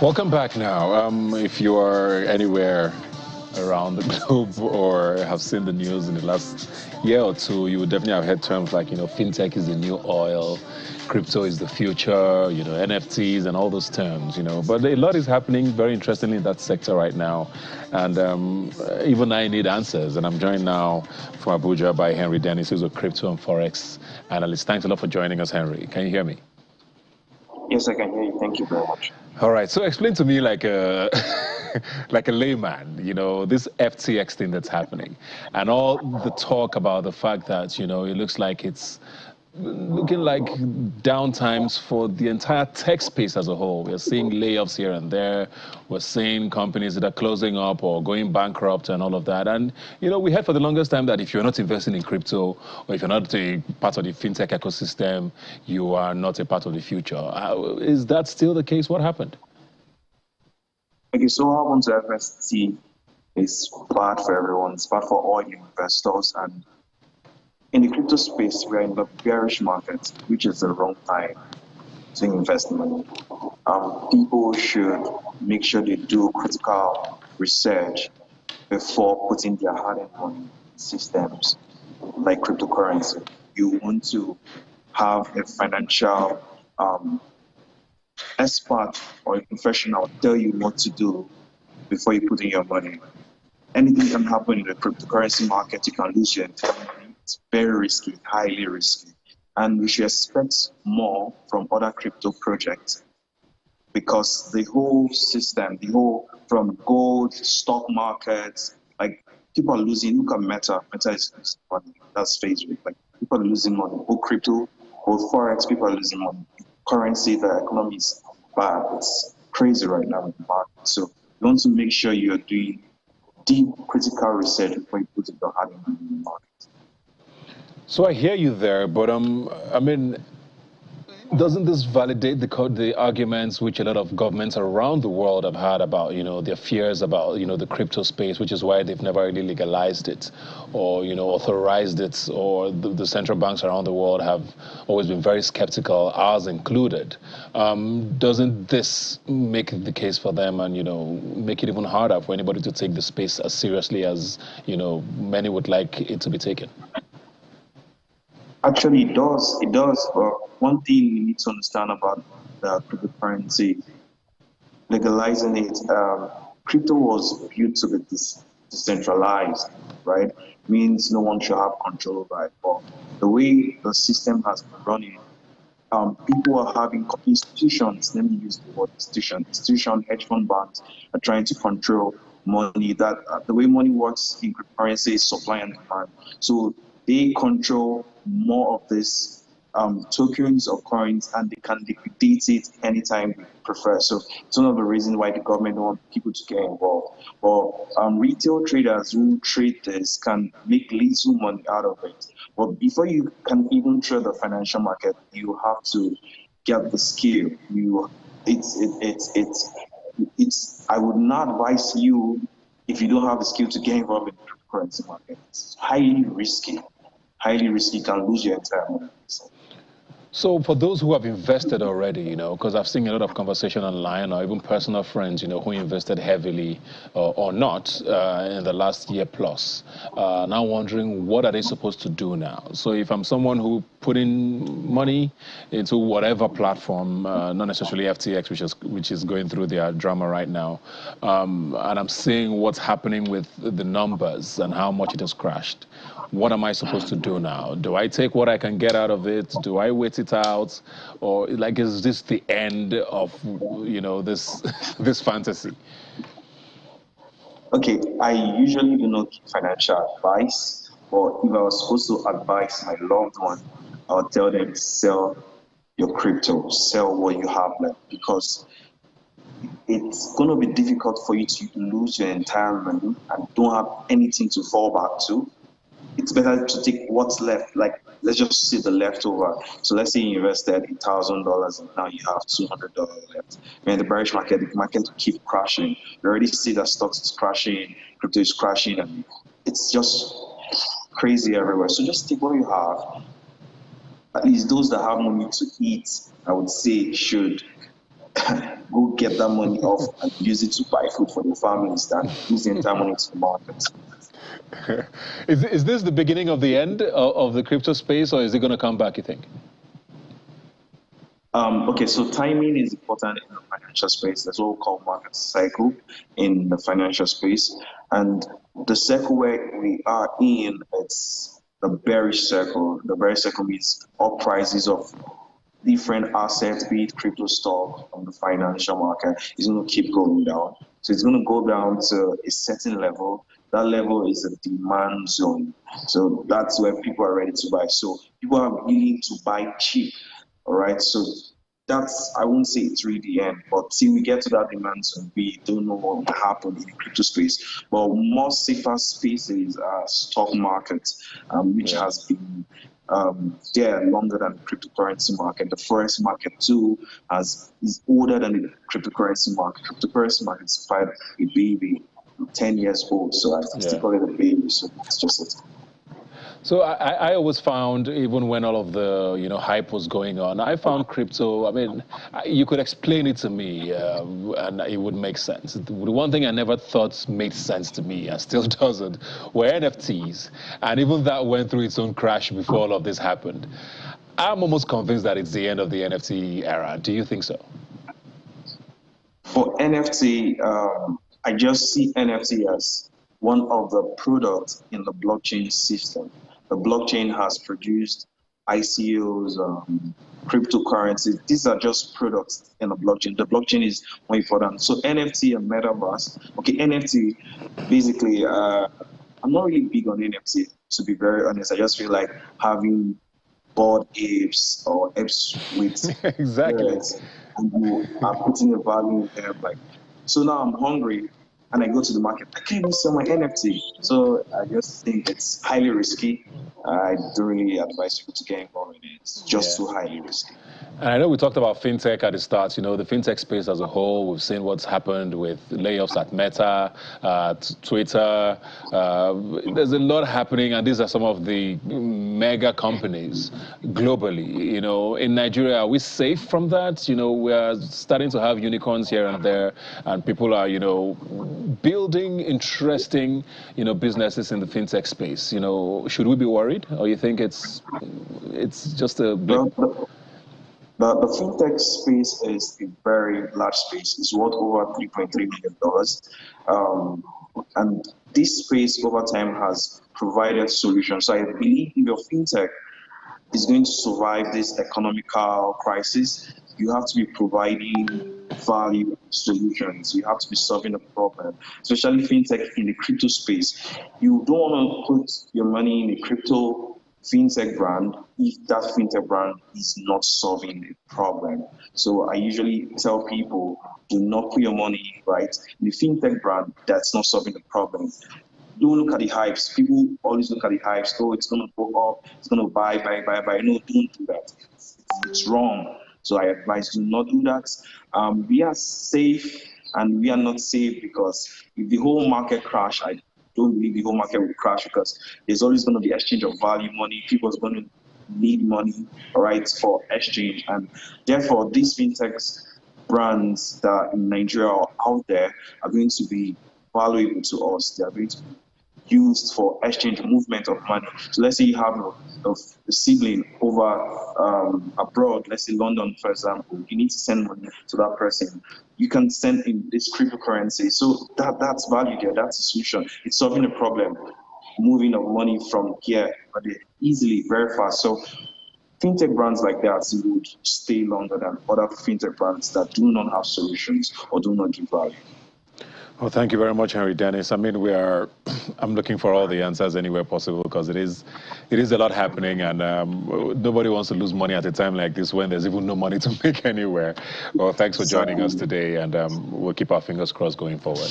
Welcome back now. If you are anywhere around the globe or have seen the news in the last year or two, you would definitely have heard terms like, fintech is the new oil, crypto is the future, NFTs and all those terms, But a lot is happening very interestingly in that sector right now. And even I need answers. And I'm joined now from Abuja by Henry Dennis, who's a crypto and Forex analyst. Thanks a lot for joining us, Henry. Can you hear me? Yes, I can hear you. Thank you very much. All right. So explain to me like a like a layman, this FTX thing that's happening and all the talk about the fact that, it looks like it's looking like downtimes for the entire tech space as a whole. We're seeing layoffs here and there. We're seeing companies that are closing up or going bankrupt and all of that. And, we heard for the longest time that if you're not investing in crypto or if you're not a part of the fintech ecosystem, you are not a part of the future. Is that still the case? What happened? Okay, so what happened to FST is bad for everyone. It's bad for all investors. And in the crypto space, we're in the bearish market, which is the wrong time to invest money. People should make sure they do critical research before putting their hard-earned money in systems like cryptocurrency. You want to have a financial expert or a professional tell you what to do before you put in your money. Anything can happen in the cryptocurrency market. You can lose your entire money. It's very risky, highly risky. And we should expect more from other crypto projects because the whole system, from gold, stock markets, like people are losing. Look at Meta. Meta is losing money. That's Facebook. Like people are losing money. Both crypto, both Forex, people are losing money. Currency, the economy is bad. It's crazy right now in the market. So you want to make sure you're doing deep critical research before you put your hand in the market. So I hear you there, but doesn't this validate the arguments which a lot of governments around the world have had about, their fears about, the crypto space, which is why they've never really legalized it or, authorized it, or the central banks around the world have always been very skeptical, ours included. Doesn't this make the case for them and, make it even harder for anybody to take the space as seriously as, many would like it to be taken? Actually, it does. It does. But one thing you need to understand about the cryptocurrency, legalizing it, crypto was built to be decentralized, right? Means no one should have control over it. But the way the system has been running, people are having institutions, let me use the word institution, hedge fund banks are trying to control money. That the way money works in cryptocurrency is supply and demand. So they control more of this tokens or coins, and they can liquidate it anytime they prefer. So it's one of the reasons why the government don't want people to get involved. But retail traders who trade this can make little money out of it. But before you can even trade the financial market, you have to get the skill. I would not advise you if you don't have the skill to get involved in the cryptocurrency market. It's highly risky. Highly risky, you can lose your entire money. So for those who have invested already, because I've seen a lot of conversation online or even personal friends, who invested heavily or not in the last year plus, now wondering what are they supposed to do now? So if I'm someone who put in money into whatever platform, not necessarily FTX, which is going through their drama right now, and I'm seeing what's happening with the numbers and how much it has crashed. What am I supposed to do now? Do I take what I can get out of it? Do I wait it out? Or is this the end of, this fantasy? Okay, I usually do not give financial advice, but if I was supposed to advise my loved one, I would tell them sell your crypto, sell what you have left, because it's going to be difficult for you to lose your entire money and don't have anything to fall back to. It's better to take what's left, like let's just say the leftover. So let's say you invested $1,000 and now you have $200 left. When the bearish market, the market will keep crashing. You already see that stocks is crashing, crypto is crashing, and it's just crazy everywhere. So just take what you have. At least those that have money to eat, I would say, should go get that money off and use it to buy food for their families than use the entire money to the market. Is this the beginning of the end of the crypto space, or is it going to come back, you think? Okay, so timing is important in the financial space. That's what we call market cycle in the financial space. And the circle where we are in, it's the bearish circle. The bearish circle means all prices of different assets, be it crypto stock on the financial market, is going to keep going down. So it's going to go down to a certain level. That level is a demand zone. So that's where people are ready to buy. So people are willing to buy cheap. All right, so that's, I won't say it's really the end, but till we get to that demand zone, we don't know what will happen in the crypto space. But more safer spaces are stock markets, which has been there longer than the cryptocurrency market. The forex market too is older than the cryptocurrency market. Cryptocurrency market is quite a baby, 10 years old, so I still call it a baby. So that's just it. So I always found, even when all of the hype was going on, I found crypto. I mean, you could explain it to me, and it would make sense. The one thing I never thought made sense to me, and still doesn't, were NFTs, and even that went through its own crash before all of this happened. I'm almost convinced that it's the end of the NFT era. Do you think so? For NFT, I just see NFT as one of the products in the blockchain system. The blockchain has produced ICOs, cryptocurrencies. These are just products in the blockchain. The blockchain is more important. So NFT and metaverse. Okay, NFT, basically, I'm not really big on NFT, to be very honest. I just feel like having bored apes or apes with exactly. birds, and you are putting a value in them. Like, so now I'm hungry and I go to the market, I can't even sell my NFT. So I just think it's highly risky. I don't really advise people to get involved in it. It's just too highly risky. And I know we talked about fintech at the start. The fintech space as a whole, we've seen what's happened with layoffs at Meta, at Twitter. There's a lot happening, and these are some of the mega companies globally. In Nigeria, are we safe from that? We are starting to have unicorns here and there, and people are, building interesting, businesses in the fintech space. Should we be worried, or you think it's just a blip? The fintech space is a very large space. It's worth over $3.3 million. And this space over time has provided solutions. So I believe if your fintech is going to survive this economical crisis, you have to be providing value solutions. You have to be solving a problem, especially fintech in the crypto space. You don't want to put your money in a crypto fintech brand if that fintech brand is not solving the problem. So I usually tell people, do not put your money in the fintech brand that's not solving the problem. Don't look at the hypes. People always look at the hypes. Oh, it's going to go up. It's going to buy. No, don't do that. It's wrong. So I advise do not do that. We are safe and we are not safe because if the whole market crash, I don't believe the whole market will crash because there's always going to be exchange of value money. People are going to need money, for exchange. And therefore, these fintech brands that in Nigeria are out there are going to be valuable to us. They are going to be used for exchange movement of money. So let's say you have a sibling over abroad, let's say London, for example, you need to send money to that person. You can send in this cryptocurrency. So that's value there. That's a solution. It's solving a problem, moving of money from here, but easily, very fast. So fintech brands like that would stay longer than other fintech brands that do not have solutions or do not give value. Well, thank you very much, Henry Dennis. I mean, I'm looking for all the answers anywhere possible because it is a lot happening, and nobody wants to lose money at a time like this when there's even no money to make anywhere. Well, thanks for joining us today, and we'll keep our fingers crossed going forward.